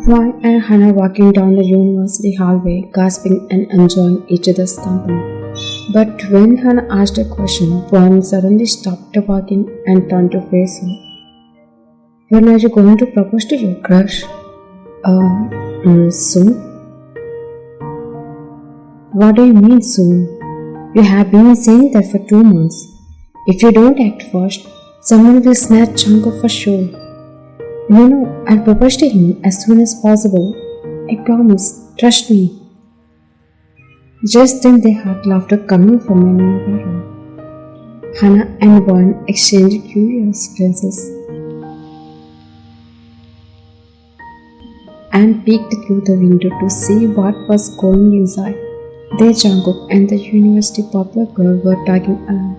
Juan and Hana walking down the university hallway, gasping and enjoying each other's company. But when Hana asked a question, Juan suddenly stopped walking and turned to face her. When are you going to propose to your crush? Soon? What do you mean soon? You have been saying that for 2 months. If you don't act fast, someone will snatch Jungkook for sure. I'll propose to him as soon as possible. I promise, trust me. Just then they heard laughter coming from a nearby room. Hana and Juan exchanged curious glances and peeked through the window to see what was going inside. There Jungkook and the university popular girl were talking along.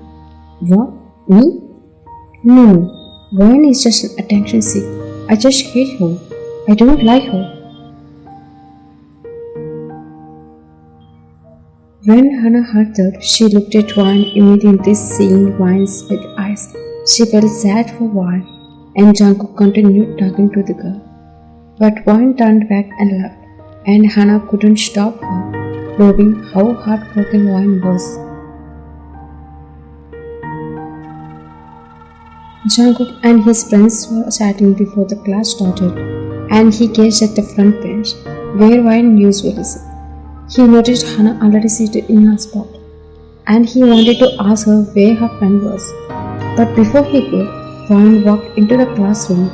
What? Me? No. Juan is just an attention seeker. I just hate her. I don't like her. When Hana heard that, she looked at Juan immediately, seeing Juan's big eyes. She felt sad for a while, and Jungkook continued talking to the girl. But Juan turned back and left, and Hana couldn't stop her, knowing how heartbroken Juan was. Jungkook and his friends were chatting before the class started, and he gazed at the front bench, where Juan usually sat. He noticed Hana already seated in her spot, and he wanted to ask her where her friend was. But before he could, Juan walked into the classroom.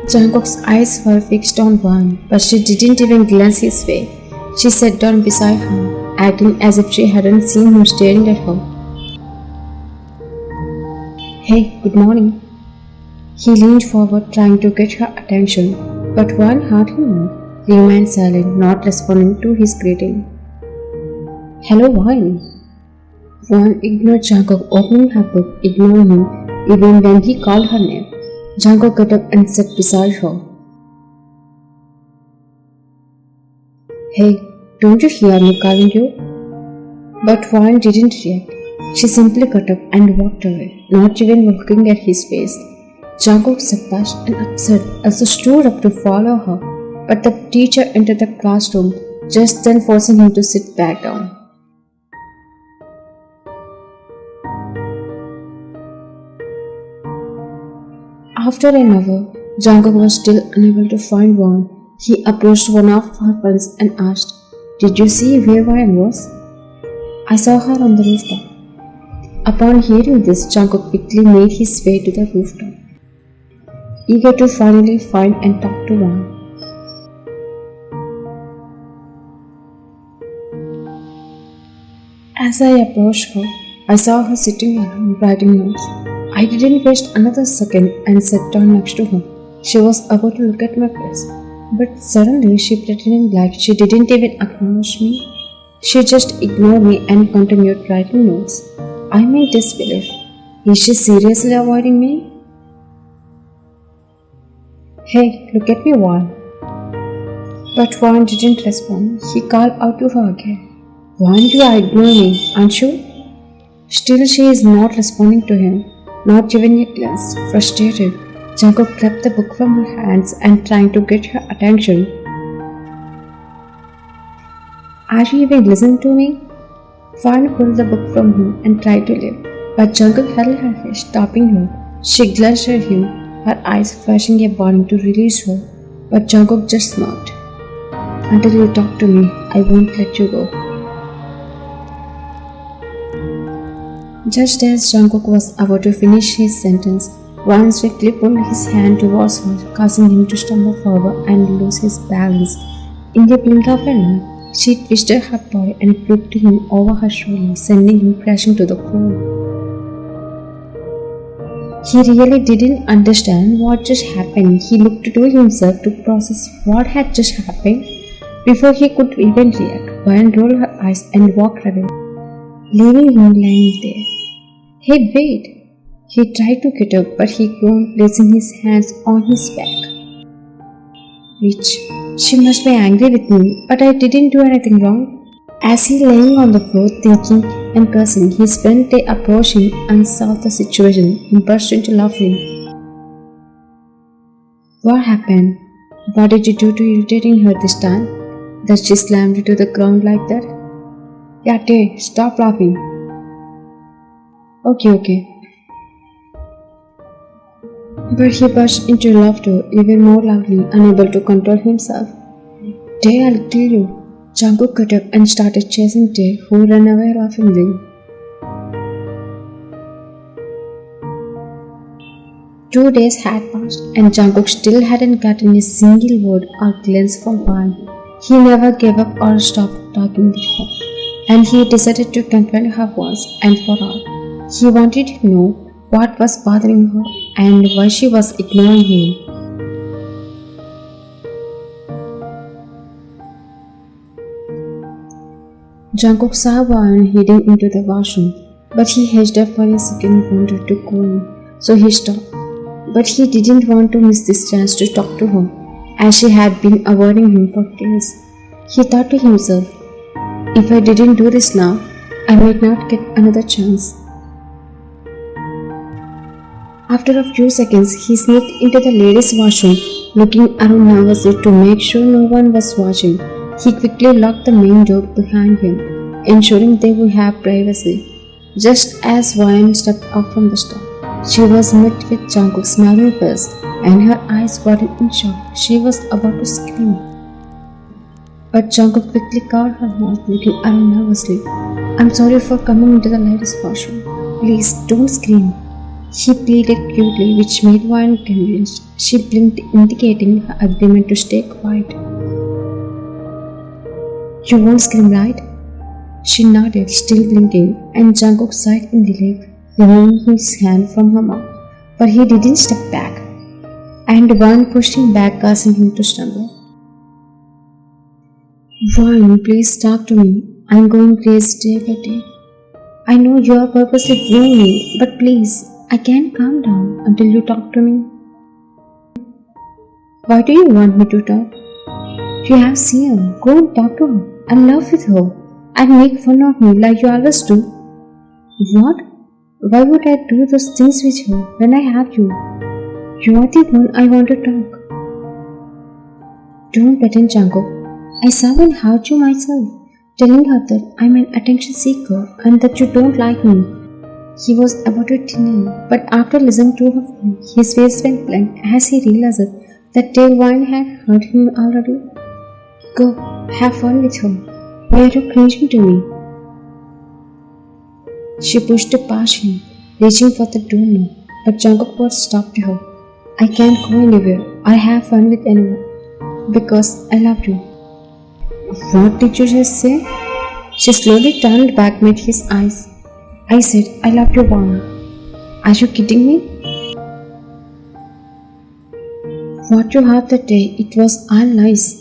Jungkook's eyes were fixed on Juan, but she didn't even glance his way. She sat down beside him, acting as if she hadn't seen him staring at her. Hey, good morning. He leaned forward, trying to get her attention, but Juan heard him out, remained silent, not responding to his greeting. Hello, Juan. Juan ignored Jungkook, opening her book, ignoring him, even when he called her name. Jungkook got up and sat beside her. Hey, don't you hear me calling you? But Juan didn't react. She simply got up and walked away, not even looking at his face. Jungkook, surprised and upset, also stood up to follow her, but the teacher entered the classroom, just then forcing him to sit back down. After an hour, Jungkook was still unable to find Juan. He approached one of her friends and asked, Did you see where Juan was? I saw her on the rooftop. Upon hearing this, Jungkook quickly made his way to the rooftop, eager to finally find and talk to Juan. As I approached her, I saw her sitting alone writing notes. I didn't waste another second and sat down next to her. She was about to look at my face, but suddenly she pretended like she didn't even acknowledge me. She just ignored me and continued writing notes. I made disbelief. Is she seriously avoiding me? Hey, look at me, Juan. But Juan didn't respond. He called out to her again. Juan, you are ignoring me, aren't you? Still she is not responding to him, not giving a glance. Frustrated, Jungkook grabbed the book from her hands and trying to get her attention. Are you even listening to me? Juan pulled the book from him and tried to leave, but Jungkook held her face, stopping her. She glanced at him, her eyes flashing a warning to release her, but Jungkook just smirked. Until you talk to me, I won't let you go. Just as Jungkook was about to finish his sentence, Juan swiftly pulled his hand towards her, causing him to stumble forward and lose his balance. In the blink of an eye, she twisted her body and flipped him over her shoulder, sending him crashing to the floor. He really didn't understand what just happened. He looked to himself to process what had just happened. Before he could even react, Juan rolled her eyes and walked away, leaving him lying there. Hey, wait! He tried to get up, but he groaned, placing his hands on his back. She must be angry with me, but I didn't do anything wrong. As he lay on the floor thinking and cursing, his friend Tay approached him and saw the situation and burst into laughing. What happened? What did you do to irritating her this time? That she slammed you to the ground like that? Yeah, Tay, stop laughing. Okay. But he burst into laughter even more loudly, unable to control himself. Tay, I'll kill you. Jungkook got up and started chasing Tay, who ran away laughingly. 2 days had passed and Jungkook still hadn't gotten a single word or glance from Hwan. He never gave up or stopped talking with her, and he decided to confront her once and for all. He wanted to know what was bothering her and why she was ignoring him. Jungkook saw Hwan heading into the washroom, but he hedged up for a second, wanted to go in, so he stopped. But he didn't want to miss this chance to talk to her, as she had been avoiding him for days. He thought to himself, if I didn't do this now, I might not get another chance. After a few seconds, he sneaked into the ladies' washroom, looking around nervously to make sure no one was watching. He quickly locked the main door behind him, ensuring they would have privacy. Just as Hwan stepped up from the stall, she was met with Jungkook's smiling face, and her eyes widened in shock. She was about to scream. But Jungkook quickly covered her mouth, looking around nervously. I'm sorry for coming into the ladies' washroom. Please don't scream. He pleaded cutely, which made Hwan convinced. She blinked, indicating her agreement to stay quiet. You won't scream, right? She nodded, still blinking, and Jungkook sighed in relief, removing his hand from her mouth. But he didn't step back, and Hwan pushed him back, causing him to stumble. Hwan, please talk to me. I'm going crazy day by day. I know you are purposely blaming me, but please, I can't calm down until you talk to me. Why do you want me to talk? You have seen her. Go and talk to her. And laugh with her. And make fun of me like you always do. What? Why would I do those things with her when I have you? You are the one I want to talk. Don't pretend, Jungkook. I saw and hurt you myself, telling her that I'm an attention seeker and that you don't like me. He was about to deny, but after listening to her, his face went blank as he realized that their wine had hurt him already. Go, have fun with her. Why are you cringing to me? She pushed past him, reaching for the door now, but Jungkook was stopped her. I can't go anywhere or have fun with anyone because I love you. What did you just say? She slowly turned back, met his eyes. I said, I love you, Hwan. Are you kidding me? What you heard that day, it was all lies.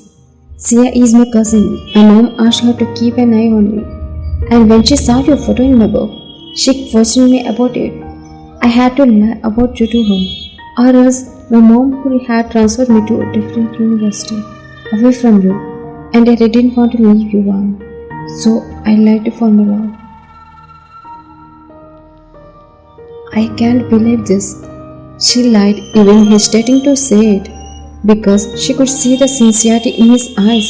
Sia is my cousin. My mom asked her to keep an eye on me. And when she saw your photo in my book, she questioned me about it. I had to lie about you to her. Or else, my mom would have transferred me to a different university, away from you. And I didn't want to leave you, Hwan. So I lied for my love. I can't believe this. She lied, even hesitating to say it, because she could see the sincerity in his eyes.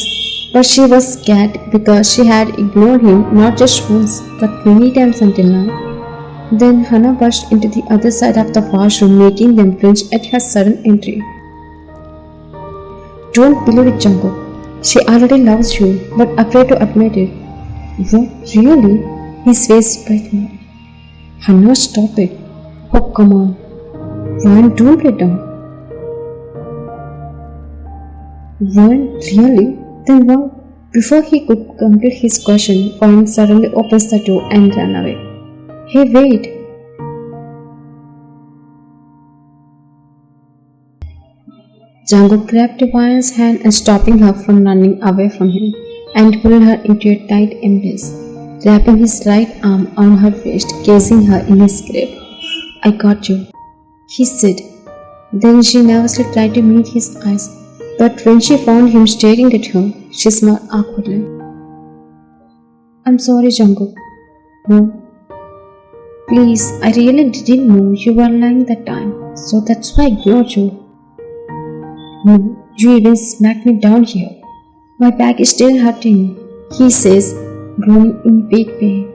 But she was scared because she had ignored him not just once, but many times until now. Then Hana burst into the other side of the washroom, making them flinch at her sudden entry. Don't believe it, Jungkook. She already loves you, but afraid to admit it. What? Really? His face brightened. Hana, stop it. Oh, come on. Hwan, don't let down. Hwan, really? Then what? Before he could complete his question, Hwan suddenly opens the door and ran away. Hey, wait. Jungkook grabbed Hwan's hand and stopping her from running away from him and pulled her into a tight embrace, wrapping his right arm on her waist, casing her in his grip. I got you, he said. Then she nervously tried to meet his eyes, but when she found him staring at her, she smiled awkwardly. I'm sorry, Jungkook. No. Please, I really didn't know you were lying that time, so that's why I ignored you. No, You even smacked me down here. My back is still hurting, he says, groaning in weak pain.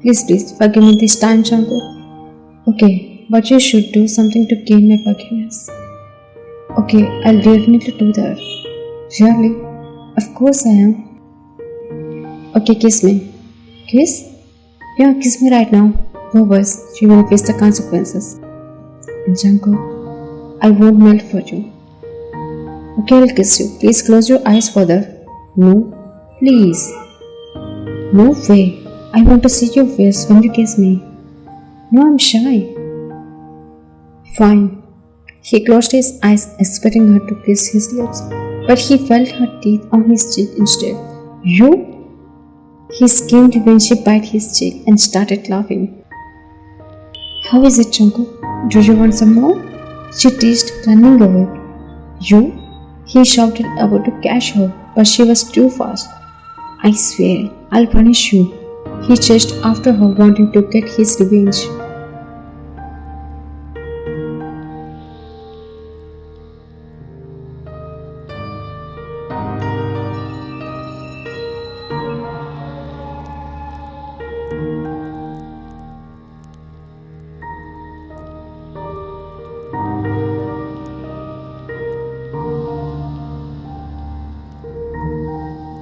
Please, forgive me this time, Jungkook. Okay, but you should do something to gain my forgiveness. Okay, I'll definitely do that. Really? Of course I am. Okay, kiss me. Kiss? Yeah, kiss me right now. Otherwise, you will face the consequences. Jungkook, I won't melt for you. Okay, I'll kiss you. Please close your eyes further. No, please. No way. I want to see your face when you kiss me. No, I'm shy. Fine. He closed his eyes, expecting her to kiss his lips, but he felt her teeth on his cheek instead. You? He screamed when she bit his cheek and started laughing. How is it, Jungkook? Do you want some more? She teased, running away. You? He shouted, about to catch her, but she was too fast. I swear, I'll punish you. He chased after her, wanting to get his revenge.